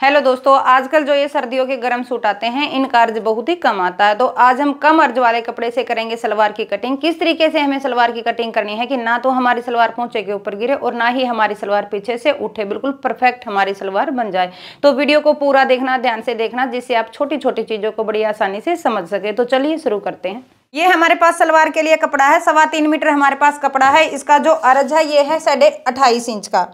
Hello दोस्तों, आजकल जो ये सर्दियों के गर्म सूट आते हैं इनका अर्ज बहुत ही कम आता है। तो आज हम कम अर्ज वाले कपड़े से करेंगे सलवार की कटिंग। किस तरीके से हमें सलवार की कटिंग करनी है कि ना तो हमारी सलवार पोंचे के ऊपर गिरे और ना ही हमारी सलवार पीछे से उठे, बिल्कुल परफेक्ट हमारी सलवार बन जाए। तो वीडियो को पूरा देखना, ध्यान से देखना, जिससे आप छोटी छोटी चीजों को बड़ी आसानी से समझ सके। तो चलिए शुरू करते हैं। ये हमारे पास सलवार के लिए कपड़ा है, 3.25 मीटर हमारे पास कपड़ा है। इसका जो अर्ज है ये है 28.5 इंच का।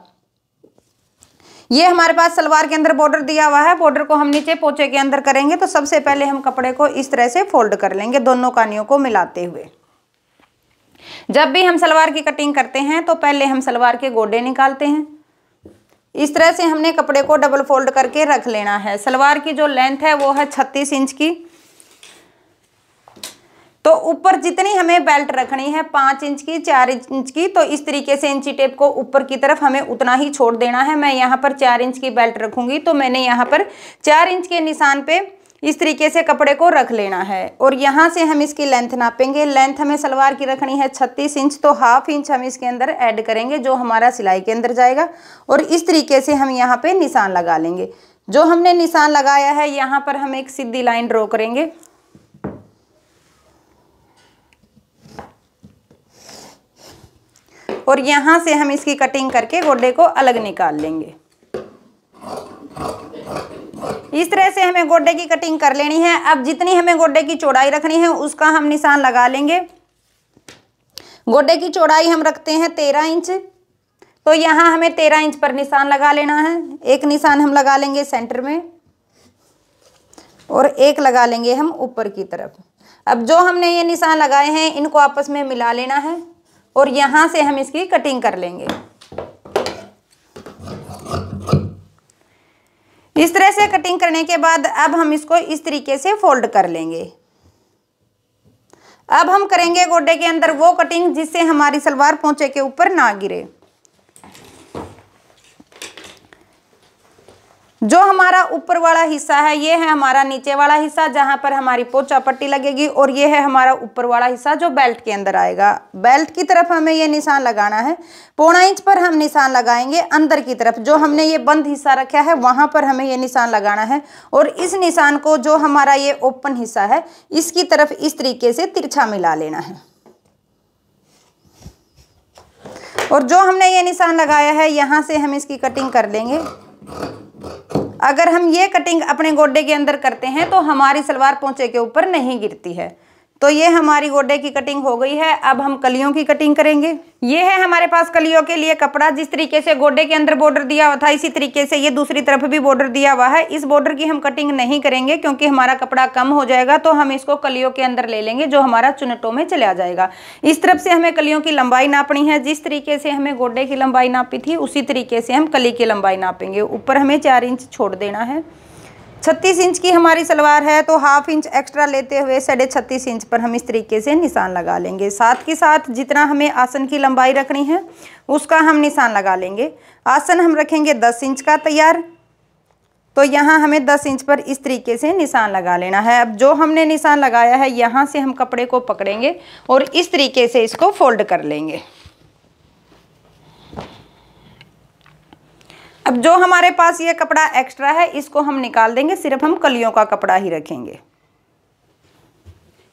ये हमारे पास सलवार के अंदर बॉर्डर दिया हुआ है। बॉर्डर को हम नीचे पोंचे के अंदर करेंगे। तो सबसे पहले हम कपड़े को इस तरह से फोल्ड कर लेंगे, दोनों कानियों को मिलाते हुए। जब भी हम सलवार की कटिंग करते हैं तो पहले हम सलवार के गोडे निकालते हैं। इस तरह से हमने कपड़े को डबल फोल्ड करके रख लेना है। सलवार की जो लेंथ है वो है 36 इंच की। तो ऊपर जितनी हमें बेल्ट रखनी है 5 इंच की, 4 इंच की, तो इस तरीके से इंची टेप को ऊपर की तरफ हमें उतना ही छोड़ देना है। मैं यहाँ पर 4 इंच की बेल्ट रखूंगी, तो मैंने यहाँ पर 4 इंच के निशान पे इस तरीके से कपड़े को रख लेना है। और यहाँ से हम इसकी लेंथ नापेंगे। लेंथ हमें सलवार की रखनी है 36 इंच, तो ½ इंच हम इसके अंदर ऐड करेंगे जो हमारा सिलाई के अंदर जाएगा। और इस तरीके से हम यहाँ पे निशान लगा लेंगे। जो हमने निशान लगाया है यहाँ पर हम एक सीधी लाइन ड्रॉ करेंगे। और यहाँ से हम इसकी कटिंग करके गोडे को अलग निकाल लेंगे। इस तरह से हमें गोडे की कटिंग कर लेनी है। अब जितनी हमें गोडे की चौड़ाई रखनी है उसका हम निशान लगा लेंगे। गोडे की चौड़ाई हम रखते हैं 13 इंच, तो यहाँ हमें 13 इंच पर निशान लगा लेना है। एक निशान हम लगा लेंगे सेंटर में और एक लगा लेंगे हम ऊपर की तरफ। अब जो हमने ये निशान लगाए हैं इनको आपस में मिला लेना है और यहाँ से हम इसकी कटिंग कर लेंगे। इस तरह से कटिंग करने के बाद अब हम इसको इस तरीके से फोल्ड कर लेंगे। अब हम करेंगे गोडे के अंदर वो कटिंग जिससे हमारी सलवार पोंचे के ऊपर ना गिरे। जो हमारा ऊपर वाला हिस्सा है ये है हमारा नीचे वाला हिस्सा जहां पर हमारी पोंचा पट्टी लगेगी, और ये है हमारा ऊपर वाला हिस्सा जो बेल्ट के अंदर आएगा। बेल्ट की तरफ हमें ये निशान लगाना है। 1.25 इंच पर हम निशान लगाएंगे अंदर की तरफ। जो हमने ये बंद हिस्सा रखा है वहां पर हमें ये निशान लगाना है। और इस निशान को जो हमारा ये ओपन हिस्सा है इसकी तरफ इस तरीके से तिरछा मिला लेना है। और जो हमने ये निशान लगाया है यहाँ से हम इसकी कटिंग कर लेंगे। अगर हम ये कटिंग अपने गोडे के अंदर करते हैं तो हमारी सलवार पोंचे के ऊपर नहीं गिरती है। तो ये हमारी गोडे की कटिंग हो गई है। अब हम कलियों की कटिंग करेंगे। ये है हमारे पास कलियों के लिए कपड़ा। जिस तरीके से गोडे के अंदर बॉर्डर दिया हुआ था इसी तरीके से ये दूसरी तरफ भी बॉर्डर दिया हुआ है। इस बॉर्डर की हम कटिंग नहीं करेंगे क्योंकि हमारा कपड़ा कम हो जाएगा। तो हम इसको कलियों के अंदर ले लेंगे जो हमारा चुनटों में चला जाएगा। इस तरफ से हमें कलियों की लंबाई नापनी है। जिस तरीके से हमें गोडे की लंबाई नापी थी उसी तरीके से हम कली की लंबाई नापेंगे। ऊपर हमें 4 इंच छोड़ देना है। 36 इंच की हमारी सलवार है तो ½ इंच एक्स्ट्रा लेते हुए 36.5 इंच पर हम इस तरीके से निशान लगा लेंगे। साथ के साथ जितना हमें आसन की लंबाई रखनी है उसका हम निशान लगा लेंगे। आसन हम रखेंगे 10 इंच का तैयार, तो यहाँ हमें 10 इंच पर इस तरीके से निशान लगा लेना है। अब जो हमने निशान लगाया है यहाँ से हम कपड़े को पकड़ेंगे और इस तरीके से इसको फोल्ड कर लेंगे। अब जो हमारे पास ये कपड़ा एक्स्ट्रा है इसको हम निकाल देंगे, सिर्फ हम कलियों का कपड़ा ही रखेंगे।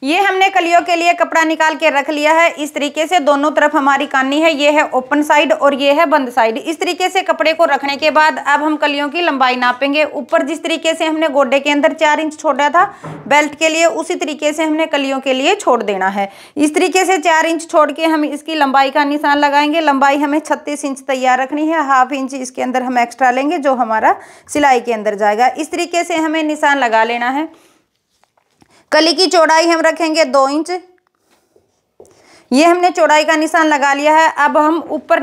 ये हमने कलियों के लिए कपड़ा निकाल के रख लिया है। इस तरीके से दोनों तरफ हमारी कानी है, ये है ओपन साइड और ये है बंद साइड। इस तरीके से कपड़े को रखने के बाद अब हम कलियों की लंबाई नापेंगे। ऊपर जिस तरीके से हमने गोडे के अंदर 4 इंच छोड़ा था बेल्ट के लिए उसी तरीके से हमने कलियों के लिए छोड़ देना है। इस तरीके से 4 इंच छोड़ के हम इसकी लंबाई का निशान लगाएंगे। लंबाई हमें 36 इंच तैयार रखनी है। ½ इंच इसके अंदर हम एक्स्ट्रा लेंगे जो हमारा सिलाई के अंदर जाएगा। इस तरीके से हमें निशान लगा लेना है। कली की चौड़ाई हम रखेंगे 2 इंच। ये हमने चौड़ाई का निशान लगा लिया है। अब हम ऊपर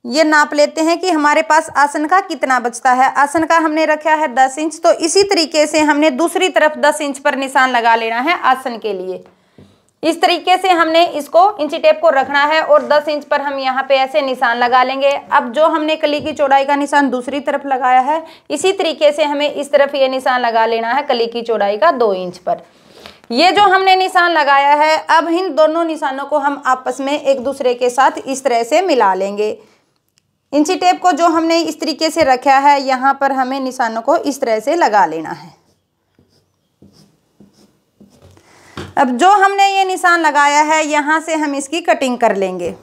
ये नाप लेते हैं कि हमारे पास आसन का कितना बचता है। आसन का हमने रखा है 10 इंच, तो इसी तरीके से हमने दूसरी तरफ 10 इंच पर निशान लगा लेना है आसन के लिए। इस तरीके से हमने इसको इंची टेप को रखना है और 10 इंच पर हम यहाँ पे ऐसे निशान लगा लेंगे। अब जो हमने कली की चौड़ाई का निशान दूसरी तरफ लगाया है इसी तरीके से हमें इस तरफ ये निशान लगा लेना है कली की चौड़ाई का 2 इंच पर। ये जो हमने निशान लगाया है अब इन दोनों निशानों को हम आपस में एक दूसरे के साथ इस तरह से मिला लेंगे। इंची टेप को जो हमने इस तरीके से रखा है, यहाँ पर हमें निशानों को इस तरह से लगा लेना है। अब जो हमने ये निशान लगाया है, यहाँ से हम इसकी कटिंग कर लेंगे।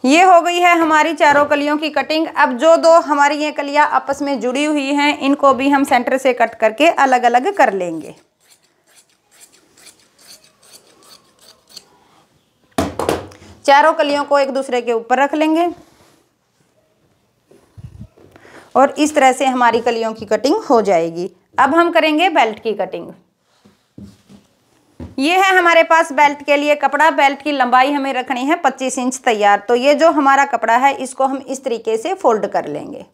ये हो गई है हमारी चारों कलियों की कटिंग। अब जो दो हमारी ये कलियां आपस में जुड़ी हुई हैं, इनको भी हम सेंटर से कट करके अलग अलग कर लेंगे। चारों कलियों को एक दूसरे के ऊपर रख लेंगे और इस तरह से हमारी कलियों की कटिंग हो जाएगी। अब हम करेंगे बेल्ट की कटिंग। ये है हमारे पास बेल्ट के लिए कपड़ा। बेल्ट की लंबाई हमें रखनी है 25 इंच तैयार। तो ये जो हमारा कपड़ा है, इसको हम इस तरीके से फोल्ड कर लेंगे।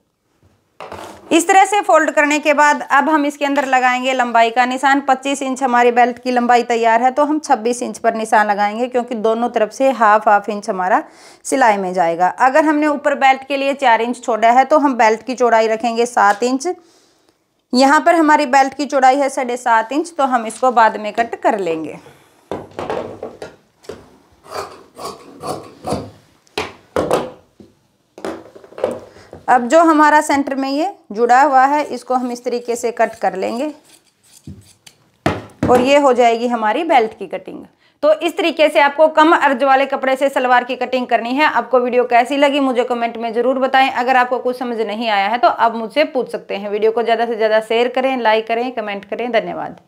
इस तरह से फोल्ड करने के बाद अब हम इसके अंदर लगाएंगे लंबाई का निशान। 25 इंच हमारी बेल्ट की लंबाई तैयार है, तो हम 26 इंच पर निशान लगाएंगे, क्योंकि दोनों तरफ से हाफ इंच हमारा सिलाई में जाएगा। अगर हमने ऊपर बेल्ट के लिए 4 इंच छोड़ा है, तो हम बेल्ट की चौड़ाई रखेंगे 7 इंच। यहाँ पर हमारी बेल्ट की चौड़ाई है 7.5 इंच, तो हम इसको बाद में कट कर लेंगे। अब जो हमारा सेंटर में ये जुड़ा हुआ है, इसको हम इस तरीके से कट कर लेंगे और ये हो जाएगी हमारी बेल्ट की कटिंग। तो इस तरीके से आपको कम अर्ज वाले कपड़े से सलवार की कटिंग करनी है। आपको वीडियो कैसी लगी मुझे कमेंट में जरूर बताएं। अगर आपको कुछ समझ नहीं आया है तो आप मुझसे पूछ सकते हैं। वीडियो को ज़्यादा से ज़्यादा शेयर करें, लाइक करें, कमेंट करें। धन्यवाद।